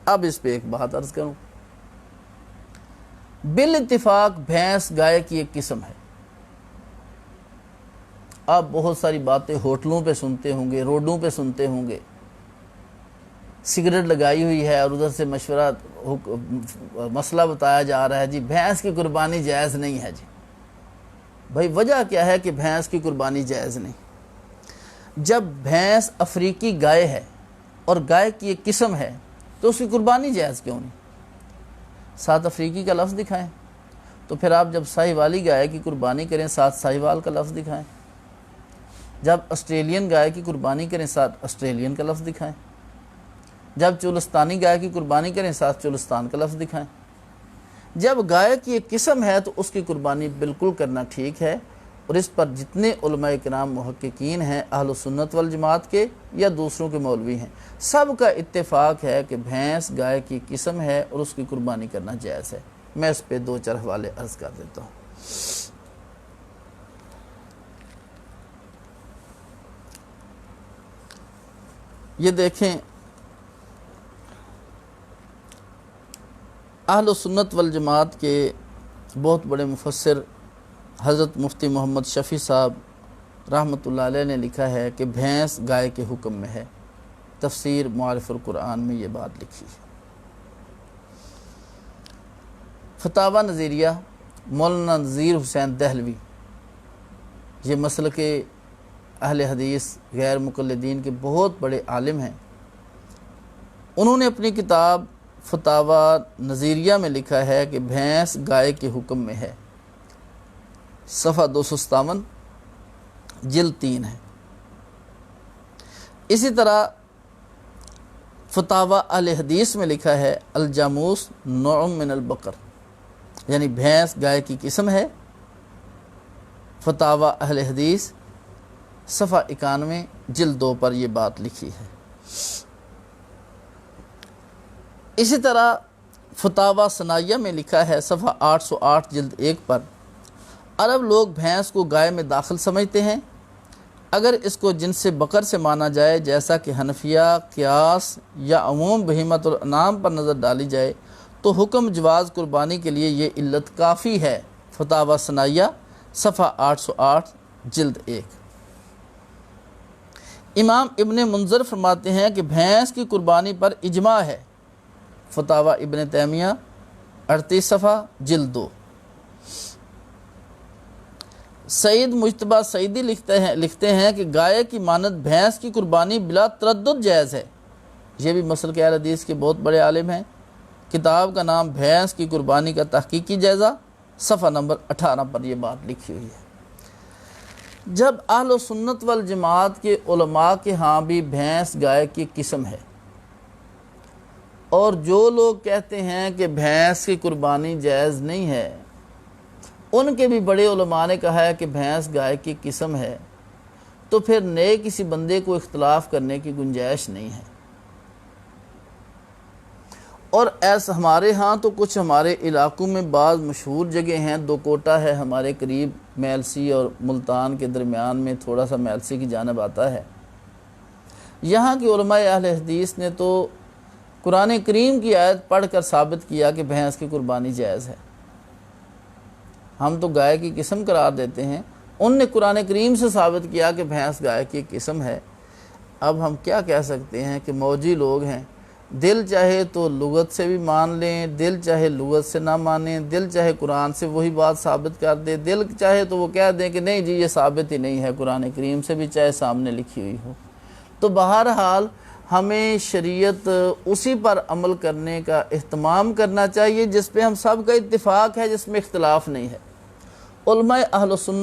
اب اس پہ ایک بات عرض کروں، بالاتفاق بھینس گائے کی ایک قسم ہے۔ آپ بہت ساری باتیں ہوٹلوں پہ سنتے ہوں گے، روڈوں پہ سنتے ہوں گے، سگریٹ لگائی ہوئی ہے اور ادھر سے مشورہ مسئلہ بتایا جا رہا ہے جی بھینس کی قربانی جائز نہیں ہے۔ جی بھائی وجہ کیا ہے کہ بھینس کی قربانی جائز نہیں؟ جب بھینس افریقی گائے ہے اور گائے کی ایک قسم ہے تو اس کی قربانی جائز کیوں نہیں؟ ساتھ افریقی کا لفظ دکھائیں، تو پھر آپ جب ساہی والی گائے کی قربانی کریں ساتھ ساہی وال کا لفظ دکھائیں، جب آسٹریلین گائے کی قربانی کریں ساتھ آسٹریلین کا لفظ دکھائیں، جب چولستانی گائے کی قربانی کریں ساتھ چولستان کا لفظ دکھائیں۔ جب گائے کی ایک قسم ہے تو اس کی قربانی بالکل کرنا ٹھیک ہے، اور اس پر جتنے علماء کرام محققین ہیں اہل سنت والجماعت کے یا دوسروں کے مولوی ہیں، سب کا اتفاق ہے کہ بھینس گائے کی قسم ہے اور اس کی قربانی کرنا جائز ہے۔ میں اس پہ دو چار حوالے عرض کر دیتا ہوں۔ یہ دیکھیں، اہل سنت والجماعت کے بہت بڑے مفسر حضرت مفتی محمد شفیع صاحب رحمۃ اللہ علیہ نے لکھا ہے کہ بھینس گائے کے حکم میں ہے۔ تفسیر معارف القرآن میں یہ بات لکھی ہے۔ فتاوی نظیریہ مولانا نذیر حسین دہلوی، یہ مسلک اہل حدیث غیر مقلدین کے بہت بڑے عالم ہیں، انہوں نے اپنی کتاب فتاوی نظیریہ میں لکھا ہے کہ بھینس گائے کے حکم میں ہے، صفحہ 257 جلد 3 ہے۔ اسی طرح فتاوی اہل حدیث میں لکھا ہے الجاموس نوع من البقر، یعنی بھینس گائے کی قسم ہے، فتاوی اہل حدیث صفحہ 91 جلد 2 پر یہ بات لکھی ہے۔ اسی طرح فتاوی ثنائیہ میں لکھا ہے صفحہ 808 جلد 1 پر، عرب لوگ بھینس کو گائے میں داخل سمجھتے ہیں، اگر اس کو جنس بقر سے مانا جائے جیسا کہ حنفیہ، قیاس یا عموم بہیمۃ الانعام پر نظر ڈالی جائے تو حکم جواز قربانی کے لیے یہ علت کافی ہے۔ فتاوی ثنائیہ صفحہ 808 جلد 1۔ امام ابن منذر فرماتے ہیں کہ بھینس کی قربانی پر اجماع ہے۔ فتاوی ابن تیمیہ 38 صفحہ جلد 2۔ سعید مجتبیٰ سعیدی لکھتے ہیں کہ گائے کی مانند بھینس کی قربانی بلا تردد جائز ہے۔ یہ بھی مسلک اہل حدیث کے بہت بڑے عالم ہیں۔ کتاب کا نام بھینس کی قربانی کا تحقیقی جائزہ، صفحہ نمبر 18 پر یہ بات لکھی ہوئی ہے۔ جب اہل سنت والجماعت کے علماء کے ہاں بھی بھینس گائے کی قسم ہے، اور جو لوگ کہتے ہیں کہ بھینس کی قربانی جائز نہیں ہے، ان کے بھی بڑے علماء نے کہا ہے کہ بھینس گائے کی قسم ہے، تو پھر نئے کسی بندے کو اختلاف کرنے کی گنجائش نہیں ہے۔ اور ایسا ہمارے ہاں تو کچھ ہمارے علاقوں میں بعض مشہور جگہ ہیں، دو کوٹا ہے ہمارے قریب، میلسی اور ملتان کے درمیان میں تھوڑا سا میلسی کی جانب آتا ہے، یہاں کی علماء اہل حدیث نے تو قرآن کریم کی آیت پڑھ کر ثابت کیا کہ بھینس کی قربانی جائز ہے۔ ہم تو گائے کی قسم قرار دیتے ہیں، ان نے قرآن کریم سے ثابت کیا کہ بھینس گائے کی قسم ہے۔ اب ہم کیا کہہ سکتے ہیں کہ موجی لوگ ہیں، دل چاہے تو لغت سے بھی مان لیں، دل چاہے لغت سے نہ مانیں، دل چاہے قرآن سے وہی بات ثابت کر دے، دل چاہے تو وہ کہہ دیں کہ نہیں جی یہ ثابت ہی نہیں ہے قرآن کریم سے بھی، چاہے سامنے لکھی ہوئی ہو۔ تو بہرحال ہمیں شریعت اسی پر عمل کرنے کا اہتمام کرنا چاہیے جس پہ ہم سب کا اتفاق ہے، جس میں اختلاف نہیں ہے۔ علماء اہل سنت